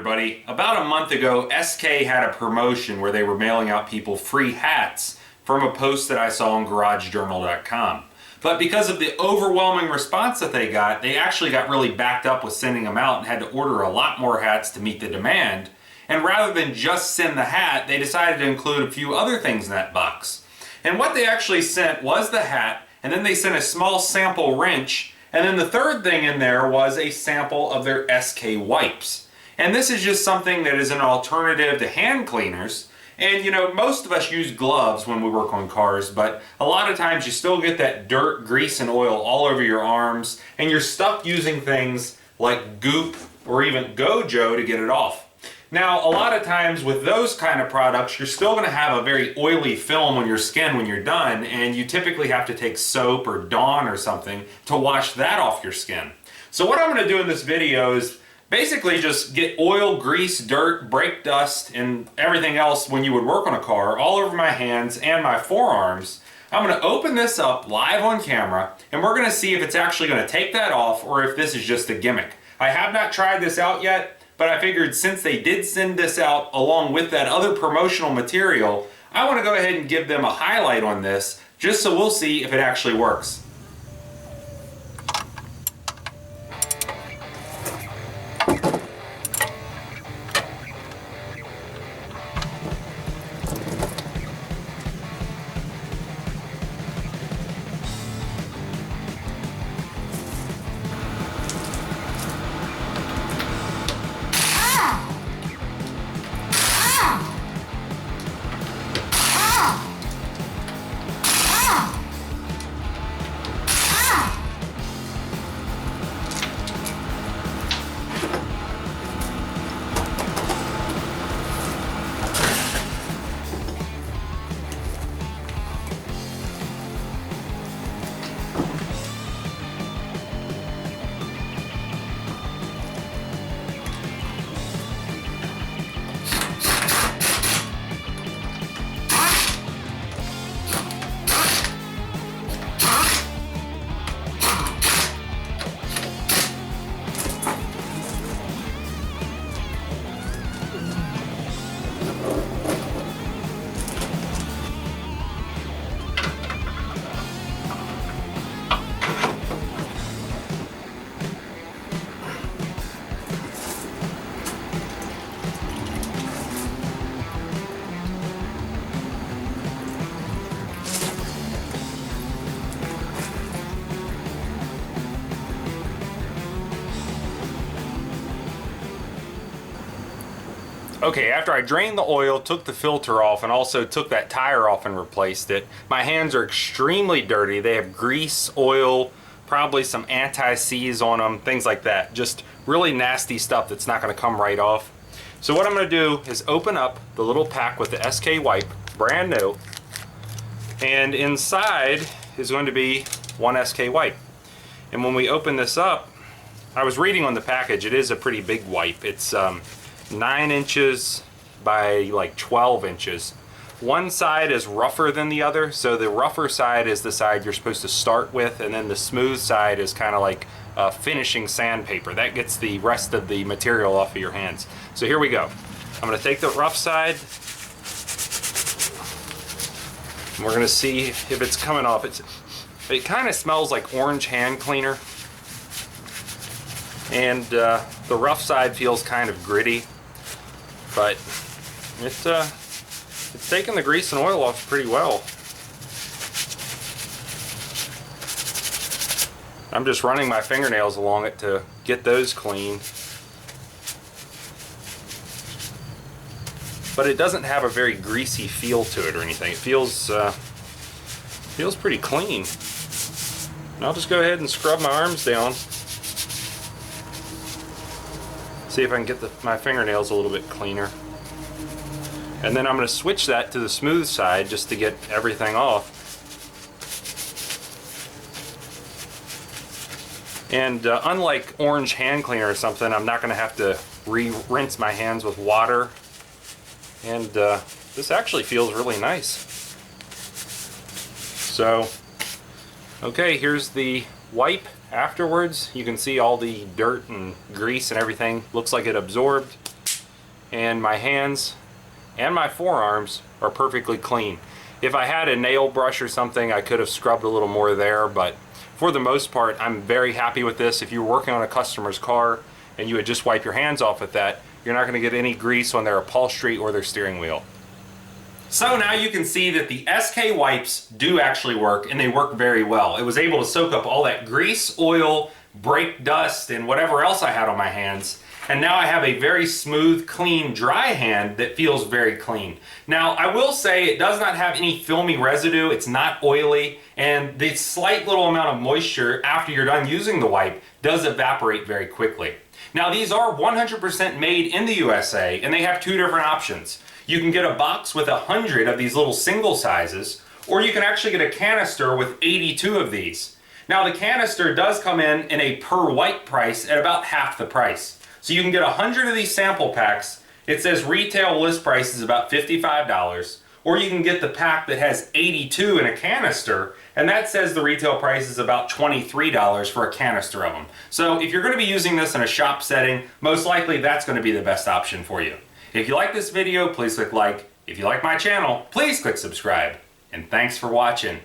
everybody. About a month ago, SK had a promotion where they were mailing out people free hats from a post that I saw on garagejournal.com. But because of the overwhelming response that they actually got really backed up with sending them out and had to order a lot more hats to meet the demand. And rather than just send the hat, they decided to include a few other things in that box. And what they actually sent was the hat, and then they sent a small sample wrench, and then the third thing in there was a sample of their SK wipes. And this is just something that is an alternative to hand cleaners. And you know, most of us use gloves when we work on cars, but a lot of times you still get that dirt, grease, and oil all over your arms, and you're stuck using things like Goop or even Gojo to get it off. Now, a lot of times with those kind of products, you're still going to have a very oily film on your skin when you're done, and you typically have to take soap or Dawn or something to wash that off your skin. So what I'm going to do in this video is basically just get oil, grease, dirt, brake dust, and everything else when you would work on a car all over my hands and my forearms. I'm going to open this up live on camera, and we're going to see if it's actually going to take that off or if this is just a gimmick. I have not tried this out yet, but I figured since they did send this out along with that other promotional material, I want to go ahead and give them a highlight on this, just so we'll see if it actually works. Okay, after I drained the oil, took the filter off, and also took that tire off and replaced it, my hands are extremely dirty. They have grease, oil, probably some anti-seize on them, things like that. Just really nasty stuff that's not going to come right off. So what I'm going to do is open up the little pack with the SK wipe, brand new, and inside is going to be one SK wipe. And when we open this up, I was reading on the package, it is a pretty big wipe. It's 9 inches by like 12 inches. One side is rougher than the other, so the rougher side is the side you're supposed to start with, and then the smooth side is kind of like finishing sandpaper. That gets the rest of the material off of your hands. So here we go. I'm going to take the rough side, and we're going to see if it's coming off. It kind of smells like orange hand cleaner, and the rough side feels kind of gritty. But it's taking the grease and oil off pretty well. I'm just running my fingernails along it to get those clean. But it doesn't have a very greasy feel to it or anything. It feels pretty clean. And I'll just go ahead and scrub my arms down. See if I can get my fingernails a little bit cleaner. And then I'm going to switch that to the smooth side just to get everything off. And unlike orange hand cleaner or something, I'm not going to have to rinse my hands with water. And this actually feels really nice. So, okay, here's the wipe afterwards. You can see all the dirt and grease and everything. Looks like it absorbed. and my hands and my forearms are perfectly clean. If I had a nail brush or something, I could have scrubbed a little more there, but for the most part, I'm very happy with this. If you were working on a customer's car and you would just wipe your hands off with that, you're not going to get any grease on their upholstery or their steering wheel. So now you can see that the SK wipes do actually work, and they work very well. It was able to soak up all that grease, oil, brake dust, and whatever else I had on my hands. And now I have a very smooth, clean, dry hand that feels very clean. Now, I will say it does not have any filmy residue. It's not oily, and the slight little amount of moisture after you're done using the wipe does evaporate very quickly. Now, these are 100% made in the USA, and they have two different options. You can get a box with 100 of these little single sizes, or you can actually get a canister with 82 of these. Now, the canister does come in a per wipe price at about half the price. So you can get 100 of these sample packs. It says retail list price is about $55, or you can get the pack that has 82 in a canister, and that says the retail price is about $23 for a canister of them. So if you're going to be using this in a shop setting, most likely that's going to be the best option for you. If you like this video, please click like. If you like my channel, please click subscribe. And thanks for watching.